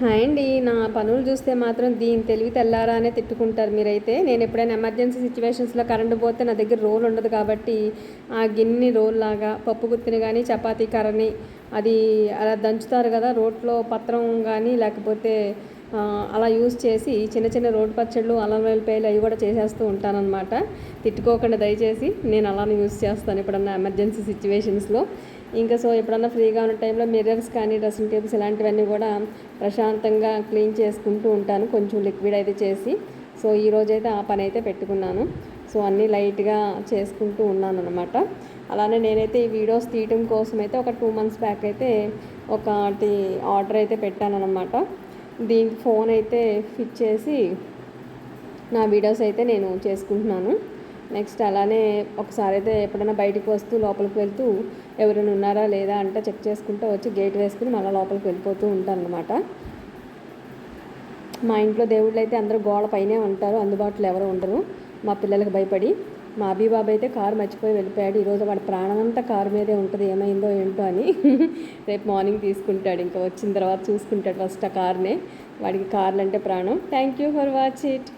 Hi అండి. నా పనులు చూస్తే మాత్రం దీని తెలివి తెల్లారా అనే తిట్టుకుంటారు మీరైతే. నేను ఎప్పుడైనా ఎమర్జెన్సీ సిచ్యువేషన్స్లో కరెంటు పోతే నా దగ్గర రోల్ ఉండదు కాబట్టి ఆ గిన్నె రోల్ లాగా పప్పు గుత్తిని కానీ చపాతీ కర్రని అది అలా దంచుతారు కదా రోట్లో పత్రం కానీ లేకపోతే అలా యూజ్ చేసి చిన్న చిన్న రోడ్డు పచ్చళ్ళు అల్లం వెల్లిపాయలు అవి కూడా చేసేస్తూ ఉంటానన్నమాట. తిట్టుకోకుండా దయచేసి, నేను అలానే యూజ్ చేస్తాను ఎప్పుడన్నా ఎమర్జెన్సీ సిచ్యువేషన్స్లో. ఇంకా సో ఎప్పుడన్నా ఫ్రీగా ఉన్న టైంలో మిర్రర్స్ కానీ డ్రెస్సింగ్ టేబుల్స్ ఇలాంటివన్నీ కూడా ప్రశాంతంగా క్లీన్ చేసుకుంటూ ఉంటాను, కొంచెం లిక్విడ్ అయితే చేసి. సో ఈరోజైతే ఆ పని అయితే పెట్టుకున్నాను. సో అన్నీ లైట్గా చేసుకుంటూ ఉన్నాను అనమాట. అలానే నేనైతే ఈ వీడియోస్ తీయటం కోసం అయితే ఒక 2 months బ్యాక్ అయితే ఒకటి ఆర్డర్ అయితే పెట్టాను అనమాట. దీనికి ఫోన్ అయితే ఫిట్ చేసి నా వీడియోస్ అయితే నేను చేసుకుంటున్నాను. నెక్స్ట్ అలానే ఒకసారి అయితే ఎప్పుడైనా బయటికి వస్తూ లోపలికి వెళ్తూ ఎవరైనా ఉన్నారా లేదా అంటే చెక్ చేసుకుంటూ వచ్చి గేట్ వేసుకుని మళ్ళీ లోపలికి వెళ్ళిపోతూ ఉంటాను అనమాట. మా ఇంట్లో దేవుళ్ళు అయితే అందరూ గోడ పైనే ఉంటారు, అందుబాటులో ఎవరు ఉండరు మా పిల్లలకు భయపడి. మా అభిబాబు అయితే కారు మర్చిపోయి వెళ్ళిపోయాడు. ఈరోజు వాడి ప్రాణం అంతా కారు మీదే ఉంటుంది, ఏమైందో ఏంటో అని. రేపు మార్నింగ్ తీసుకుంటాడు, ఇంకా వచ్చిన తర్వాత చూసుకుంటాడు ఫస్ట్ ఆ కార్నే. వాడికి కార్లు అంటే ప్రాణం. Thank you for watch it.